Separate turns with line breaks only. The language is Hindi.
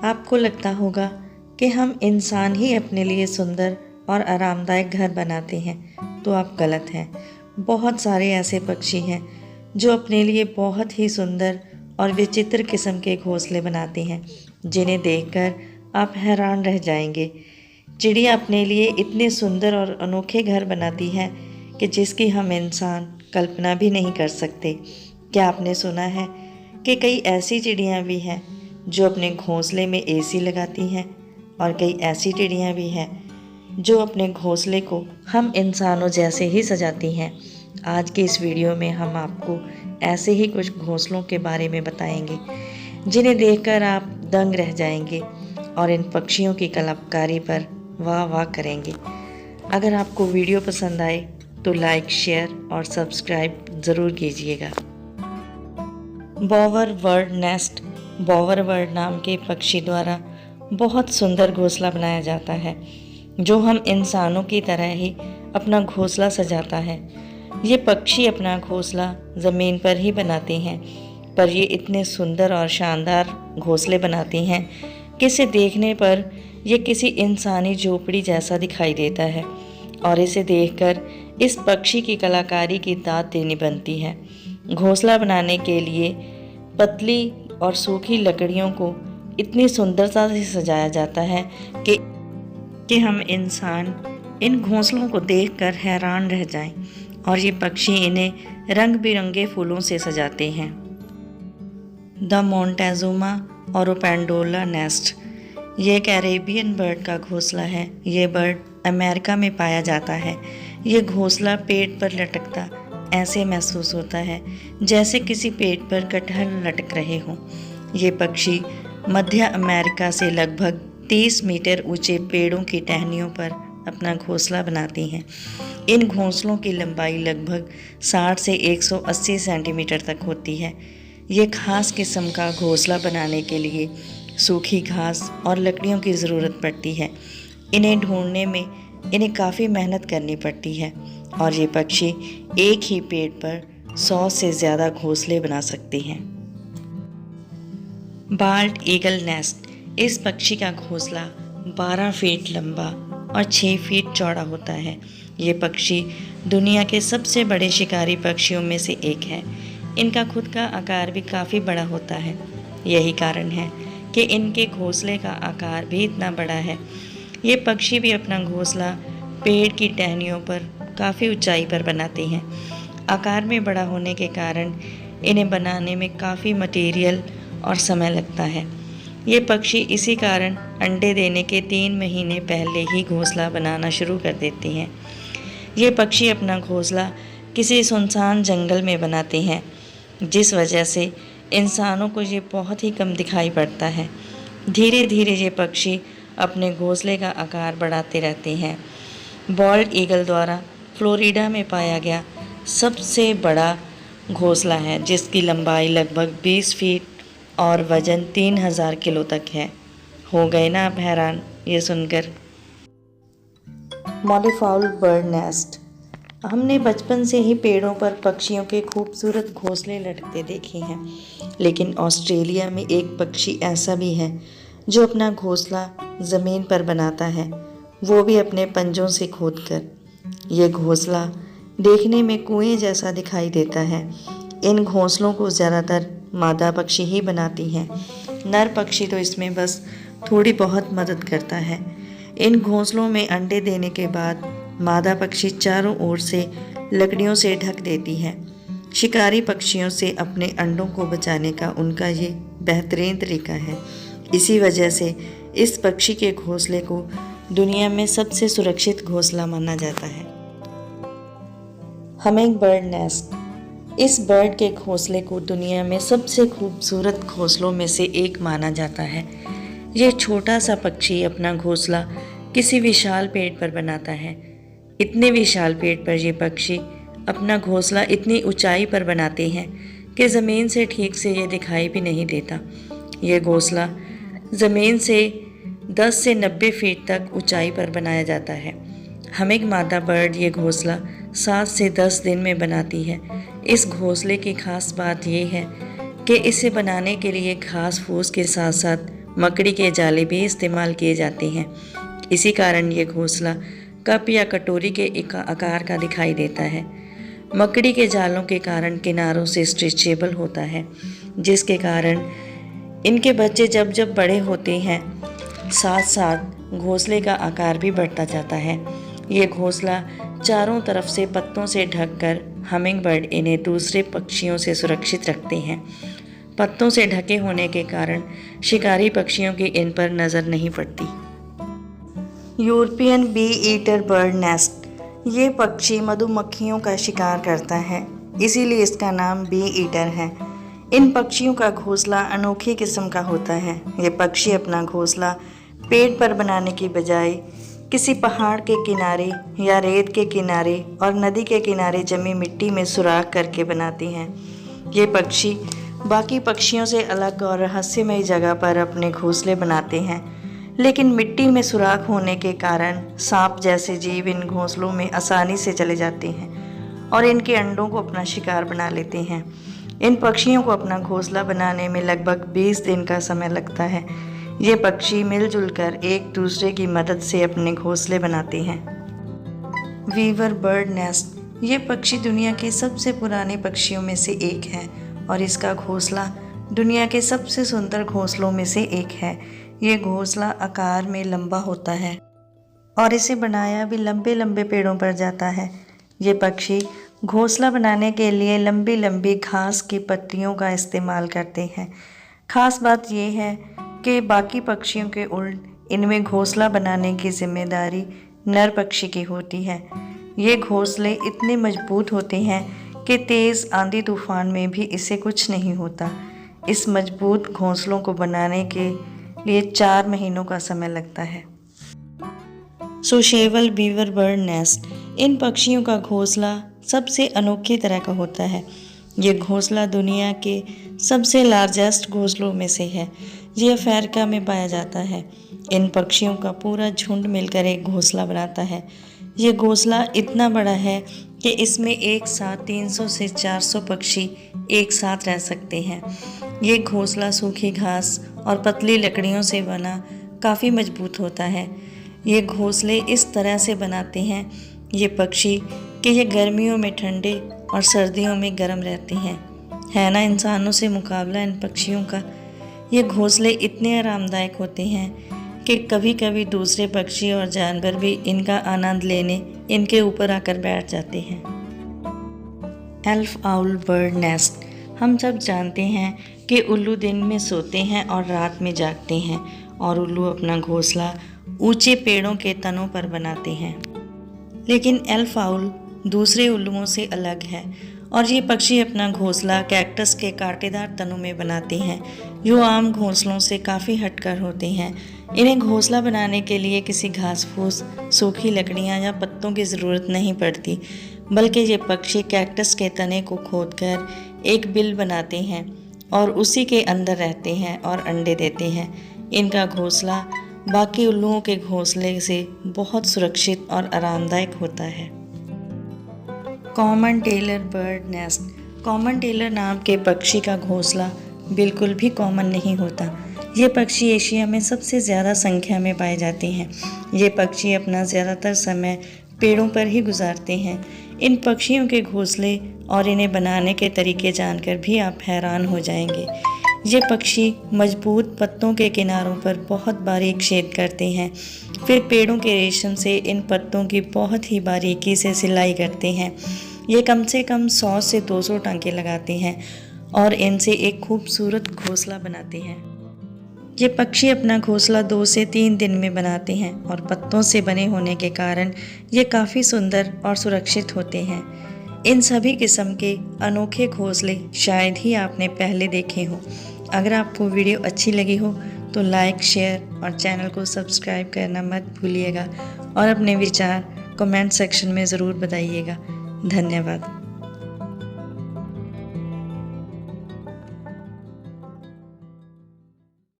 आपको लगता होगा कि हम इंसान ही अपने लिए सुंदर और आरामदायक घर बनाते हैं, तो आप गलत हैं। बहुत सारे ऐसे पक्षी हैं जो अपने लिए बहुत ही सुंदर और विचित्र किस्म के घोंसले बनाते हैं, जिन्हें देखकर आप हैरान रह जाएंगे। चिड़िया अपने लिए इतने सुंदर और अनोखे घर बनाती है कि जिसकी हम इंसान कल्पना भी नहीं कर सकते। क्या आपने सुना है कि कई ऐसी चिड़ियाँ भी हैं जो अपने घोंसले में एसी लगाती हैं, और कई ऐसी चिड़ियाँ भी हैं जो अपने घोंसले को हम इंसानों जैसे ही सजाती हैं। आज के इस वीडियो में हम आपको ऐसे ही कुछ घोंसलों के बारे में बताएंगे जिन्हें देखकर आप दंग रह जाएंगे और इन पक्षियों की कलाकारी पर वाह वाह करेंगे। अगर आपको वीडियो पसंद आए तो लाइक, शेयर और सब्सक्राइब ज़रूर कीजिएगा। Bower bird nest. Bower bird नाम के पक्षी द्वारा बहुत सुंदर घोंसला बनाया जाता है, जो हम इंसानों की तरह ही अपना घोंसला सजाता है। ये पक्षी अपना घोंसला ज़मीन पर ही बनाते हैं, पर ये इतने सुंदर और शानदार घोंसले बनाते हैं कि इसे देखने पर यह किसी इंसानी झोपड़ी जैसा दिखाई देता है, और इसे देखकर इस पक्षी की कलाकारी की दाद देनी बनती है। घोंसला बनाने के लिए पतली और सूखी लकड़ियों को इतनी सुंदरता से सजाया जाता है कि हम इंसान इन घोंसलों को देखकर हैरान रह जाएं, और ये पक्षी इन्हें रंग बिरंगे फूलों से सजाते हैं। The Montezuma oropendola nest. ये एक अरेबियन बर्ड का घोंसला है। ये बर्ड अमेरिका में पाया जाता है। ये घोंसला पेड़ पर लटकता ऐसे महसूस होता है जैसे किसी पेड़ पर कटहल लटक रहे हों। ये पक्षी मध्य अमेरिका से लगभग 30 मीटर ऊंचे पेड़ों की टहनियों पर अपना घोंसला बनाती हैं। इन घोंसलों की लंबाई लगभग 60 से 180 सेंटीमीटर तक होती है। ये खास किस्म का घोंसला बनाने के लिए सूखी घास और लकड़ियों की ज़रूरत पड़ती है। इन्हें ढूंढने में इन्हें काफ़ी मेहनत करनी पड़ती है, और ये पक्षी एक ही पेड़ पर 100 से ज़्यादा घोंसले बना सकते हैं। Bolt eagle nest. इस पक्षी का घोंसला 12 फीट लंबा और 6 फीट चौड़ा होता है। ये पक्षी दुनिया के सबसे बड़े शिकारी पक्षियों में से एक है। इनका खुद का आकार भी काफ़ी बड़ा होता है। यही कारण है कि इनके घोंसले का आकार भी इतना बड़ा है। ये पक्षी भी अपना घोंसला पेड़ की टहनियों पर काफ़ी ऊंचाई पर बनाते हैं। आकार में बड़ा होने के कारण इन्हें बनाने में काफ़ी मटेरियल और समय लगता है। ये पक्षी इसी कारण अंडे देने के 3 महीने पहले ही घोंसला बनाना शुरू कर देते हैं। ये पक्षी अपना घोंसला किसी सुनसान जंगल में बनाते हैं, जिस वजह से इंसानों को ये बहुत ही कम दिखाई पड़ता है। धीरे धीरे ये पक्षी अपने घोंसले का आकार बढ़ाते रहते हैं। बॉल्ट ईगल द्वारा फ्लोरिडा में पाया गया सबसे बड़ा घोंसला है, जिसकी लंबाई लगभग 20 फीट और वज़न 3000 किलो तक है। हो गए ना आप हैरान ये सुनकर। मॉलिफाउल बर्ड नेस्ट। हमने बचपन से ही पेड़ों पर पक्षियों के खूबसूरत घोंसले लटकते देखे हैं, लेकिन ऑस्ट्रेलिया में एक पक्षी ऐसा भी है जो अपना घोंसला ज़मीन पर बनाता है, वो भी अपने पंजों से खोदकर। ये घोंसला देखने में कुएं जैसा दिखाई देता है। इन घोंसलों को ज़्यादातर मादा पक्षी ही बनाती हैं। नर पक्षी तो इसमें बस थोड़ी बहुत मदद करता है। इन घोंसलों में अंडे देने के बाद मादा पक्षी चारों ओर से लकड़ियों से ढक देती है। शिकारी पक्षियों से अपने अंडों को बचाने का उनका ये बेहतरीन तरीका है। इसी वजह से इस पक्षी के घोंसले को दुनिया में सबसे सुरक्षित घोंसला माना जाता है। Humming bird nest. इस बर्ड के घोंसले को दुनिया में सबसे खूबसूरत घोंसलों में से एक माना जाता है। यह छोटा सा पक्षी अपना घोंसला किसी विशाल पेड़ पर बनाता है। इतने विशाल पेड़ पर यह पक्षी अपना घोंसला इतनी ऊंचाई पर बनाते हैं कि ज़मीन से ठीक से ये दिखाई भी नहीं देता। यह घोंसला ज़मीन से 10 से 90 फीट तक ऊंचाई पर बनाया जाता है। हमिंग मादा बर्ड ये घोंसला 7 से 10 दिन में बनाती है। इस घोंसले की खास बात यह है कि इसे बनाने के लिए घास फूस के साथ साथ मकड़ी के जाले भी इस्तेमाल किए जाते हैं। इसी कारण ये घोंसला कप या कटोरी के आकार का दिखाई देता है। मकड़ी के जालों के कारण किनारों से स्ट्रेचेबल होता है, जिसके कारण इनके बच्चे जब जब बड़े होते हैं साथ साथ घोंसले का आकार भी बढ़ता जाता है। ये घोंसला चारों तरफ से पत्तों से ढककर हमिंगबर्ड इन्हें दूसरे पक्षियों से सुरक्षित रखते हैं। पत्तों से ढके होने के कारण शिकारी पक्षियों की इन पर नज़र नहीं पड़ती। European bee eater bird nest. ये पक्षी मधुमक्खियों का शिकार करता है, इसीलिए इसका नाम बी ईटर है। इन पक्षियों का घोंसला अनोखी किस्म का होता है। ये पक्षी अपना घोंसला पेड़ पर बनाने की बजाय किसी पहाड़ के किनारे या रेत के किनारे और नदी के किनारे जमी मिट्टी में सुराख करके बनाते हैं। ये पक्षी बाकी पक्षियों से अलग और रहस्यमय जगह पर अपने घोंसले बनाते हैं, लेकिन मिट्टी में सुराख होने के कारण सांप जैसे जीव इन घोंसलों में आसानी से चले जाते हैं और इनके अंडों को अपना शिकार बना लेते हैं। इन पक्षियों को अपना घोंसला बनाने में लगभग 20 दिन का समय लगता है। ये पक्षी मिलजुल कर एक दूसरे की मदद से अपने घोंसले बनाते हैं। Weaver bird nest. ये पक्षी दुनिया के सबसे पुराने पक्षियों में से एक है और इसका घोंसला दुनिया के सबसे सुंदर घोंसलों में से एक है। ये घोंसला आकार में लंबा होता है और इसे बनाया भी लंबे लंबे पेड़ों पर जाता है। ये पक्षी घोंसला बनाने के लिए लंबी लंबी घास की पत्तियों का इस्तेमाल करते हैं। खास बात यह है कि बाकी पक्षियों के उल्ट इनमें घोंसला बनाने की जिम्मेदारी नर पक्षी की होती है। ये घोंसले इतने मजबूत होते हैं कि तेज़ आंधी तूफान में भी इसे कुछ नहीं होता। इस मजबूत घोंसलों को बनाने के लिए 4 महीनों का समय लगता है। Sociable weaver bird nest. इन पक्षियों का घोंसला सबसे अनोखी तरह का होता है। ये घोंसला दुनिया के सबसे लार्जेस्ट घोंसलों में से है। ये अफ्रीका में पाया जाता है। इन पक्षियों का पूरा झुंड मिलकर एक घोंसला बनाता है। ये घोंसला इतना बड़ा है कि इसमें एक साथ 300 से 400 पक्षी एक साथ रह सकते हैं। ये घोंसला सूखी घास और पतली लकड़ियों से बना काफ़ी मजबूत होता है। ये घोंसले इस तरह से बनाते हैं ये पक्षी कि ये गर्मियों में ठंडे और सर्दियों में गर्म रहते हैं। है ना इंसानों से मुकाबला इन पक्षियों का। ये घोंसले इतने आरामदायक होते हैं कि कभी कभी दूसरे पक्षी और जानवर भी इनका आनंद लेने इनके ऊपर आकर बैठ जाते हैं। Elf owl bird nest. हम सब जानते हैं कि उल्लू दिन में सोते हैं और रात में जागते हैं और उल्लू अपना घोंसला ऊंचे पेड़ों के तनों पर बनाते हैं। लेकिन एल्फ आउल दूसरे उल्लुओं से अलग है और ये पक्षी अपना घोंसला कैक्टस के कांटेदार तनों में बनाते हैं, जो आम घोंसलों से काफ़ी हटकर होते हैं। इन्हें घोंसला बनाने के लिए किसी घास फूस, सूखी लकड़ियाँ या पत्तों की ज़रूरत नहीं पड़ती, बल्कि ये पक्षी कैक्टस के तने को खोदकर एक बिल बनाते हैं और उसी के अंदर रहते हैं और अंडे देते हैं। इनका घोंसला बाकी उल्लुओं के घोंसले से बहुत सुरक्षित और आरामदायक होता है। Common tailor bird nest. Common tailor नाम के पक्षी का घोंसला बिल्कुल भी कॉमन नहीं होता। ये पक्षी एशिया में सबसे ज़्यादा संख्या में पाए जाते हैं। ये पक्षी अपना ज़्यादातर समय पेड़ों पर ही गुजारते हैं। इन पक्षियों के घोंसले और इन्हें बनाने के तरीके जानकर भी आप हैरान हो जाएंगे। ये पक्षी मजबूत पत्तों के किनारों पर बहुत बारीक छेद करते हैं, फिर पेड़ों के रेशम से इन पत्तों की बहुत ही बारीकी से सिलाई करते हैं। ये कम से कम 100 से 200 टांके लगाते हैं और इनसे एक खूबसूरत घोंसला बनाते हैं। ये पक्षी अपना घोंसला 2 से 3 दिन में बनाते हैं और पत्तों से बने होने के कारण ये काफ़ी सुंदर और सुरक्षित होते हैं। इन सभी किस्म के अनोखे घोंसले शायद ही आपने पहले देखे हों। अगर आपको वीडियो अच्छी लगी हो तो लाइक, शेयर और चैनल को सब्सक्राइब करना मत भूलिएगा और अपने विचार कमेंट सेक्शन में ज़रूर बताइएगा। धन्यवाद।